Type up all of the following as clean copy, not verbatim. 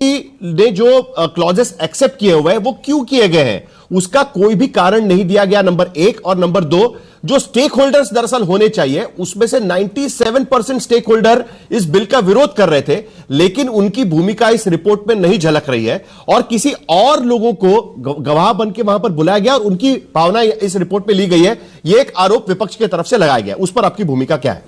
ने जो clauses accept किए हुए हैं वो क्यों किए गए हैं, उसका कोई भी कारण नहीं दिया गया, नंबर एक। और नंबर दो, जो स्टेक होल्डर्स दरअसल होने चाहिए उसमें से 97% स्टेक होल्डर इस बिल का विरोध कर रहे थे, लेकिन उनकी भूमिका इस रिपोर्ट में नहीं झलक रही है और किसी और लोगों को गवाह बन के वहां पर बुलाया गया और उनकी भावना इस रिपोर्ट में ली गई है। यह एक आरोप विपक्ष की तरफ से लगाया गया, उस पर आपकी भूमिका क्या है?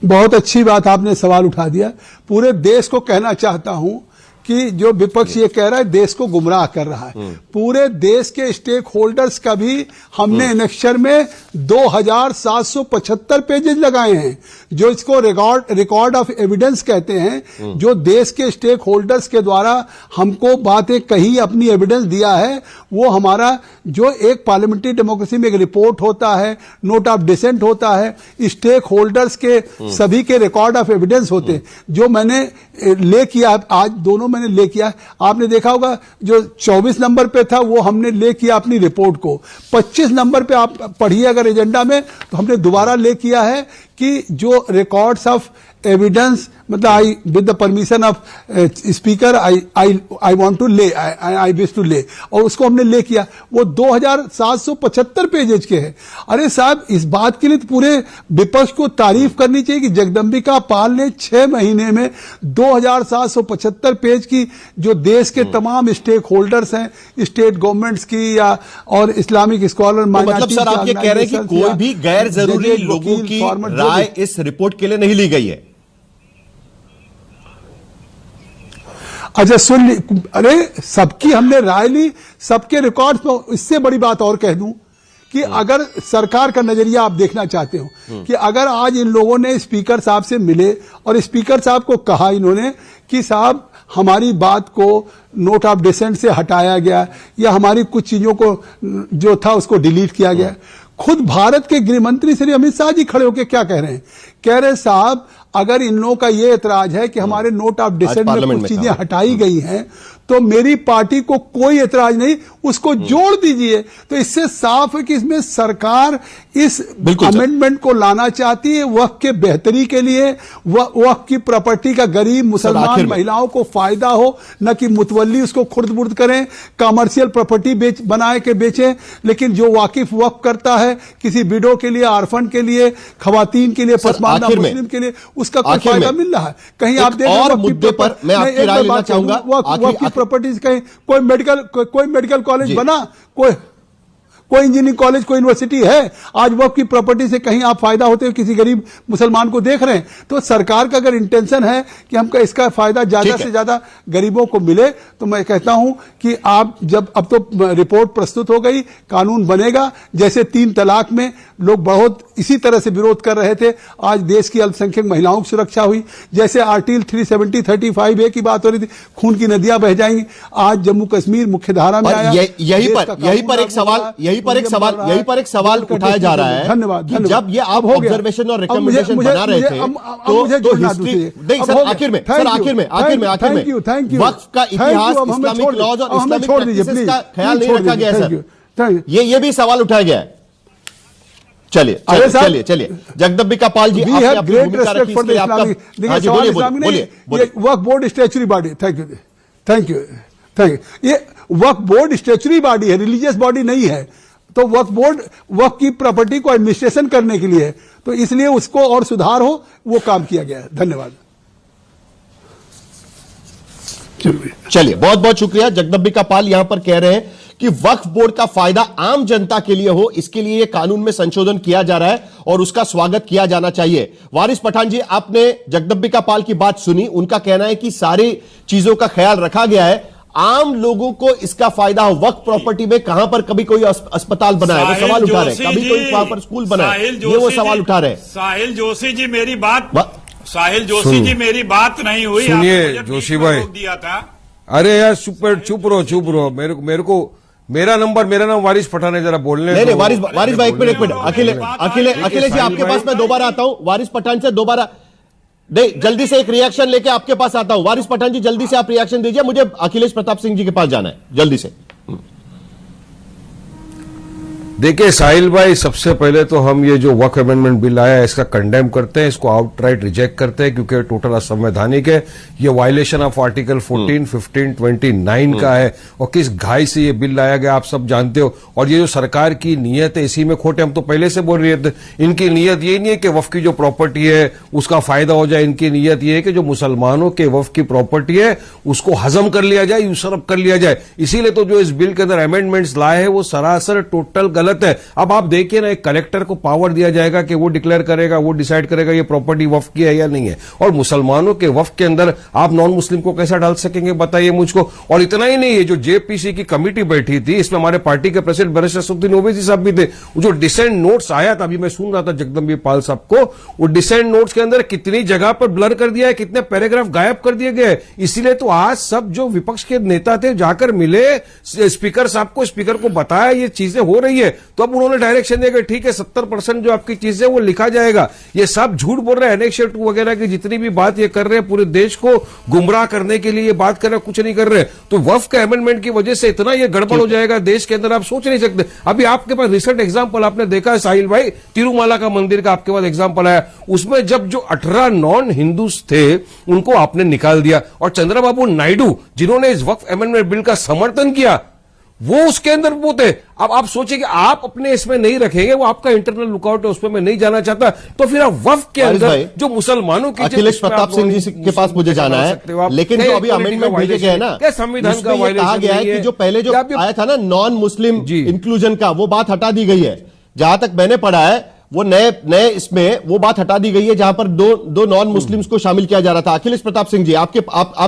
बहुत अच्छी बात आपने सवाल उठा दिया। पूरे देश को कहना चाहता हूं कि जो विपक्ष ये कह रहा है देश को गुमराह कर रहा है। पूरे देश के स्टेक होल्डर्स का भी हमने एनेक्सचर में 2775 पेजेस लगाए हैं, जो इसको रिकॉर्ड ऑफ एविडेंस कहते हैं। जो देश के स्टेक होल्डर्स के द्वारा हमको बातें कही, अपनी एविडेंस दिया है, वो हमारा जो एक पार्लियामेंट्री डेमोक्रेसी में एक रिपोर्ट होता है, नोट ऑफ डिसेंट होता है, स्टेक होल्डर्स के सभी के रिकॉर्ड ऑफ एविडेंस होते हैं। जो मैंने ले किया, आज दोनों मैंने ले किया, आपने देखा होगा जो 24 नंबर पे था वो हमने ले किया अपनी रिपोर्ट को। 25 नंबर पे आप पढ़िए अगर एजेंडा में, तो हमने दोबारा ले किया है कि जो रिकॉर्ड्स ऑफ एविडेंस, मतलब I with the permission of speaker I want to lay, I wish to ले, और उसको हमने ले किया। वो 2775 पेजेज के हैं। अरे साहब, इस बात के लिए तो पूरे विपक्ष को तारीफ करनी चाहिए कि जगदंबिका पाल ने 6 महीने में 2775 पेज की, जो देश के तमाम स्टेक होल्डर्स हैं, स्टेट गवर्नमेंट्स की या और इस्लामिक स्कॉलर, मतलब सर आप ये कह रहे हैं कि कोई भी गैर जरूरी लोगों की राय इस रिपोर्ट के लिए नहीं ली गई है? अच्छा सुन ली, अरे सबकी हमने राय ली, सबके रिकॉर्ड्स पर। इससे बड़ी बात और कह दूं कि अगर सरकार का नजरिया आप देखना चाहते हो कि अगर आज इन लोगों ने स्पीकर साहब से मिले और स्पीकर साहब को कहा इन्होंने कि साहब हमारी बात को नोट ऑफ डिसेंट से हटाया गया या हमारी कुछ चीजों को जो था उसको डिलीट किया गया, खुद भारत के गृह मंत्री श्री अमित शाह जी खड़े होकर क्या कह रहे हैं? कह रहे साहब अगर इन लोगों का ये एतराज है कि हमारे नोट ऑफ डिसेंट में कुछ चीजें हटाई गई हैं, तो मेरी पार्टी को कोई एतराज नहीं, उसको जोड़ दीजिए। तो इससे साफ है कि इसमें सरकार इस अमेंडमेंट को लाना चाहती है वक्फ के बेहतरी के लिए, वक्फ की प्रॉपर्टी का गरीब मुसलमान महिलाओं को फायदा हो, न कि मुतवल्ली उसको खुर्द-बुर्द करें, कमर्शियल प्रॉपर्टी बनाए के बेचें। लेकिन जो वाकिफ वक्फ करता है किसी विडो के लिए, आर्फन के लिए, खवातीन के लिए, पसमानदा मुस्लिम के लिए, उसका कोई फायदा मिल रहा है? कहीं आप देखें और मुद्दे पर मैं आपकी राय लेना चाहूंगा। वक्फ प्रॉपर्टीज कहीं कोई मेडिकल कॉलेज बना, कोई इंजीनियरिंग कॉलेज, कोई यूनिवर्सिटी है, आज वक्फ की प्रॉपर्टी से कहीं आप फायदा होते हुए किसी गरीब मुसलमान को देख रहे हैं? तो सरकार का अगर इंटेंशन है कि हमका इसका फायदा ज्यादा से ज्यादा गरीबों को मिले, तो मैं कहता हूं कि आप जब, अब तो रिपोर्ट प्रस्तुत हो गई, कानून बनेगा। जैसे 3 तलाक में लोग बहुत इसी तरह से विरोध कर रहे थे, आज देश की अल्पसंख्यक महिलाओं की सुरक्षा हुई। जैसे आर्टिकल 370-35A की बात हो रही थी, खून की नदियां बह जाएंगी, आज जम्मू कश्मीर मुख्य धारा में आया। यही पर एक सवाल उठाया जा रहा है। धन्यवाद। जब ये आप ऑब्जर्वेशन और रिकमेंडेशन बना रहे थे, तो हिस्ट्री नहीं सर, आखिर में वक्फ का इतिहास, इस्लामिक लॉज और इस्लामिक प्रैक्टिसेस का ख्याल नहीं रखा गया सर, ये भी सवाल उठाया गया है। चलिए जगदंबिका पाल जी, आपने भूमिका रखी इसके लिए आपका बोलिए। Waqf board statutory body, thank you. ये वक्फ बोर्ड स्टैच्यूटरी बॉडी है, रिलीजियस बॉडी नहीं है। तो वक्फ बोर्ड वक्फ की प्रॉपर्टी को एडमिनिस्ट्रेशन करने के लिए है, तो इसलिए उसको और सुधार हो, वो काम किया गया है। धन्यवाद। चलिए, बहुत बहुत शुक्रिया। जगदंबिका पाल यहां पर कह रहे हैं कि वक्फ बोर्ड का फायदा आम जनता के लिए हो, इसके लिए यह कानून में संशोधन किया जा रहा है और उसका स्वागत किया जाना चाहिए। वारिस पठान जी, आपने जगदंबिका पाल की बात सुनी, उनका कहना है कि सारी चीजों का ख्याल रखा गया है, आम लोगों को इसका फायदा हो। वक्फ प्रॉपर्टी में कहां पर कभी कोई अस्पताल बना है, वो सवाल उठा रहे हैं, कभी कोई वहां पर स्कूल बना है, ये वो सवाल उठा रहे हैं। साहिल जोशी जी मेरी बात नहीं हुई। सुनिए जोशी भाई, दिया था। अरे यार चुप रहो। मेरे को मेरा नाम वारिस पठान है, जरा बोलने। नहीं, वारिस भाई एक मिनट। अखिलेश जी आपके पास मैं दोबारा आता हूं, वारिस पठान से दोबारा नहीं, जल्दी से एक रिएक्शन लेके आपके पास आता हूं। वारिस पठान जी जल्दी से आप रिएक्शन दीजिए, मुझे अखिलेश प्रताप सिंह जी के पास जाना है, जल्दी से। देखिए साहिल भाई, सबसे पहले तो हम ये जो वक्फ अमेंडमेंट बिल आया है इसका कंडेम करते हैं, इसको आउटराइट रिजेक्ट करते हैं, क्योंकि टोटल असंवैधानिक है। ये वायलेशन ऑफ आर्टिकल 14, 15, 29 का है, और किस घाई से ये बिल लाया गया आप सब जानते हो। और ये जो सरकार की नीयत है इसी में खोटे, हम तो पहले से बोल रहे थे, इनकी नीयत ये नहीं है कि वक्फ की जो प्रॉपर्टी है उसका फायदा हो जाए, इनकी नीयत ये है कि जो मुसलमानों के वक्फ की प्रॉपर्टी है उसको हजम कर लिया जाए, यूसरफ कर लिया जाए। इसीलिए तो जो इस बिल के अंदर अमेंडमेंट्स लाए हैं वो सरासर टोटल गलत है। अब आप देखिए ना, एक कलेक्टर को पावर दिया जाएगा कि वो डिक्लेयर करेगा, वो डिसाइड करेगा ये प्रॉपर्टी वक्फ की है या नहीं है, और मुसलमानों के वक्फ के अंदर आप नॉन मुस्लिम को कैसा डाल सकेंगे, बताइए मुझको। और इतना ही नहीं है, जो जेपीसी की कमेटी बैठी थी इसमें हमारे पार्टी के प्रेसिडेंट बैरिस्टर असदुद्दीन ओवैसी साहब भी थे। जो डिसेंट नोट्स आया था, अभी मैं सुन रहा था जगदम्बी पाल साहब को, वो डिसेंट नोट्स के अंदर कितनी जगह पर ब्लर कर दिया है, कितने पैराग्राफ गायब कर दिए गए। इसीलिए तो आज सब जो विपक्ष के नेता थे जाकर मिले स्पीकर साहब को, स्पीकर को बताया ये चीजें हो रही है, तो अब उन्होंने डायरेक्शन दिया कि ठीक है 70% जो आपकी चीजें वो लिखा जाएगा। ये सब झूठ बोल रहे हैं, एनेक्स 2 वगैरह की जितनी भी बात ये कर रहे हैं पूरे देश को गुमराह करने के लिए ये बात कर रहे हैं, कुछ नहीं कर रहे। तो वक्फ के अमेंडमेंट की वजह से इतना ये गड़बड़ हो जाएगा देश के अंदर, आप सोच नहीं सकते। अभी आपके पास रिसेंट एग्जाम्पल आपने देखा है साहिल भाई, तिरुमाला का मंदिर का आपके पास एग्जाम्पल आया, उसमें जब जो 18 नॉन हिंदूज थे उनको आपने निकाल दिया, और चंद्रबाबू नायडू जिन्होंने इस वक्फ अमेंडमेंट बिल का समर्थन किया वो उसके अंदर वो थे। अब आप सोचिए कि आप अपने इसमें नहीं रखेंगे, वो आपका इंटरनल लुकआउट है, उसमें मैं नहीं जाना चाहता, तो फिर आप वक्फ के अंदर जो मुसलमानों की, अखिलेश प्रताप सिंह जी के पास मुझे जाना है, लेकिन जो अभी अमेंडमेंट भेजे गए हैं ना, क्या संविधान का कहा गया है कि जो पहले जो आया था ना नॉन मुस्लिम इंक्लूजन का, वो बात हटा दी गई है। जहां तक मैंने पढ़ा है वो नए इसमें वो बात हटा दी गई है जहां पर दो नॉन मुस्लिम्स को शामिल किया जा रहा था। अखिलेश प्रताप सिंह जी, आप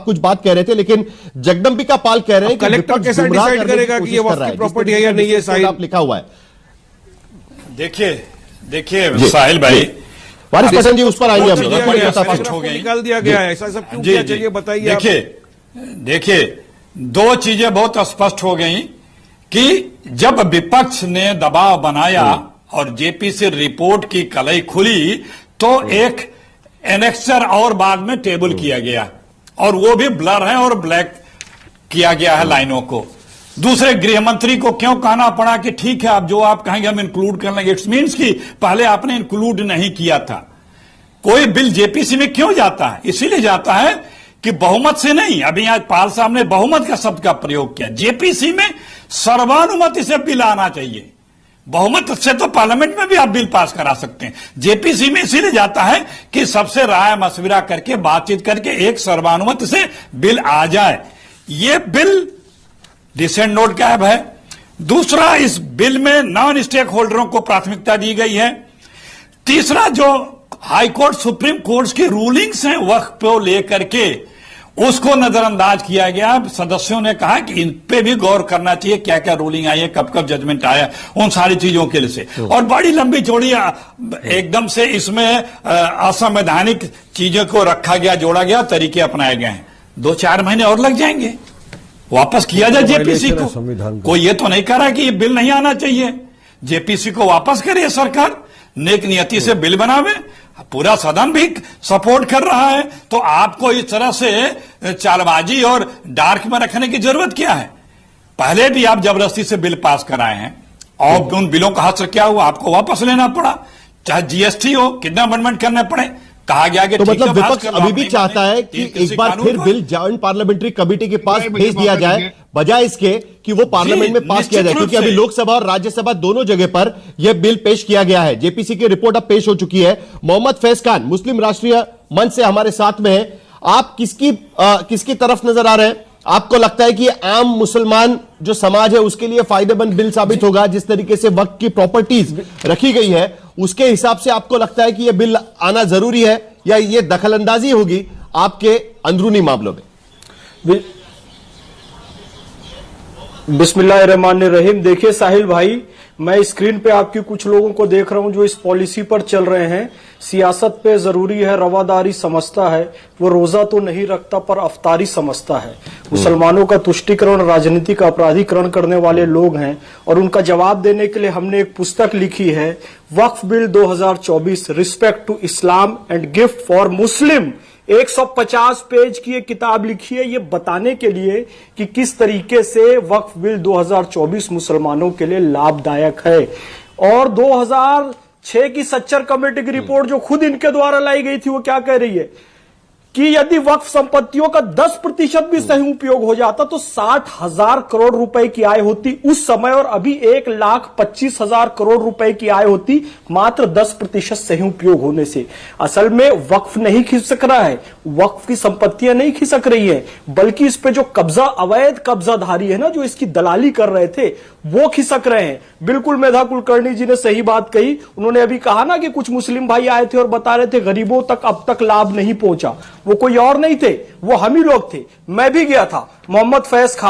कुछ बात कह रहे थे, लेकिन जगदम्बिका पाल कह रहे हैं कि कलेक्टर कैसे डिसाइड करेगा कि ये वक्फ की प्रॉपर्टी है या नहीं है, साहिल लिखा हुआ है। देखिए साहिल भाई, वारिस पठान जी उस पर आएंगे हम लोग। निकाल दिया गया है, ऐसा सब क्यों किया, चलिए बताइए। देखिए 2 चीजें बहुत स्पष्ट हो गई कि जब विपक्ष ने दबाव बनाया और जेपीसी रिपोर्ट की कलई खुली तो एक एनेक्सर और बाद में टेबल किया गया, और वो भी ब्लर है और ब्लैक किया गया है लाइनों को। दूसरे गृह मंत्री को क्यों कहना पड़ा कि ठीक है आप जो आप कहेंगे हम इंक्लूड कर लेंगे, इट्स मीन्स कि पहले आपने इंक्लूड नहीं किया था। कोई बिल जेपीसी में क्यों जाता है? इसीलिए जाता है कि बहुमत से नहीं। अभी आज पाल साहब ने बहुमत का शब्द का प्रयोग किया, जेपीसी में सर्वानुमति से बिल आना चाहिए। बहुमत से तो पार्लियामेंट में भी आप बिल पास करा सकते हैं, जेपीसी में इसीलिए जाता है कि सबसे राय मशविरा करके बातचीत करके एक सर्वानुमति से बिल आ जाए। ये बिल डिसेंट नोट गायब है। दूसरा, इस बिल में नॉन स्टेक होल्डरों को प्राथमिकता दी गई है। तीसरा, जो हाईकोर्ट सुप्रीम कोर्ट की रूलिंग्स हैं वक्फ को लेकर के, उसको नजरअंदाज किया गया। सदस्यों ने कहा कि इन पे भी गौर करना चाहिए, क्या क्या रूलिंग आई है, कब कब जजमेंट आया, उन सारी चीजों के लिए से। और बड़ी लंबी चौड़ी एकदम से इसमें असंवैधानिक चीजों को रखा गया, जोड़ा गया, तरीके अपनाए गए हैं। 2-4 महीने और लग जाएंगे, वापस किया जाए जेपीसी को। कोई ये तो नहीं कह रहा कि ये बिल नहीं आना चाहिए, जेपीसी को वापस करे सरकार, नेक नियति से बिल बनावे, पूरा सदन भी सपोर्ट कर रहा है। तो आपको इस तरह से चालबाजी और डार्क में रखने की जरूरत क्या है? पहले भी आप जबरदस्ती से बिल पास कराए हैं और उन बिलों का हश्र क्या हुआ, आपको वापस लेना पड़ा, चाहे जीएसटी हो, कितना अमेंडमेंट करने पड़े। कहा गया कि तो मतलब विपक्ष अभी भी चाहता है कि एक बार फिर बिल जॉइंट पार्लियामेंट्री कमेटी के पास भेज दिया जाए, बजाय इसके कि वो पार्लियामेंट में पास किया जाए, क्योंकि अभी लोकसभा और राज्यसभा दोनों जगह पर यह बिल पेश किया गया है। जेपीसी की रिपोर्ट अब पेश हो चुकी है। मोहम्मद फैज खान मुस्लिम राष्ट्रीय मंच से हमारे साथ में है, आप किसकी तरफ नजर आ रहे हैं? आपको लगता है कि आम मुसलमान जो समाज है उसके लिए फायदेमंद बिल साबित होगा? जिस तरीके से वक्फ की प्रॉपर्टीज रखी गई है उसके हिसाब से आपको लगता है कि यह बिल आना जरूरी है, या यह दखलंदाजी होगी आपके अंदरूनी मामलों में? बिस्मिल्लाहिर्रहमानिर्रहीम। देखिए साहिल भाई, मैं स्क्रीन पे आपकी कुछ लोगों को देख रहा हूं जो इस पॉलिसी पर चल रहे हैं। सियासत पे जरूरी है रवादारी समझता है, वो रोजा तो नहीं रखता पर अफ्तारी समझता है। मुसलमानों का तुष्टीकरण, राजनीति का अपराधीकरण करने वाले लोग हैं, और उनका जवाब देने के लिए हमने एक पुस्तक लिखी है, Waqf bill 2024 respect to Islam and gift for Muslim. 150 page की एक किताब लिखी है ये बताने के लिए कि किस तरीके से वक्फ बिल 2024 मुसलमानों के लिए लाभदायक है। और 2006 की सच्चर कमेटी की रिपोर्ट जो खुद इनके द्वारा लाई गई थी वो क्या कह रही है कि यदि वक्फ संपत्तियों का 10% भी सही उपयोग हो जाता तो 60,000 करोड़ रुपए की आय होती उस समय, और अभी 1,25,000 करोड़ रुपए की आय होती मात्र 10% सही उपयोग होने से। असल में वक्फ नहीं खिसक रहा है, वक्फ की संपत्तियां नहीं खिसक रही है, बल्कि इस पे जो कब्जा, अवैध कब्जाधारी है ना, जो इसकी दलाली कर रहे थे, वो खिसक रहे हैं। बिल्कुल मेधा कुलकर्णी जी ने सही बात कही। उन्होंने अभी कहा ना कि कुछ मुस्लिम भाई आए थे और बता रहे थे गरीबों तक अब तक लाभ नहीं पहुंचा। वो कोई और नहीं थे, वो हम ही लोग थे। मैं भी गया था, मोहम्मद फैज खान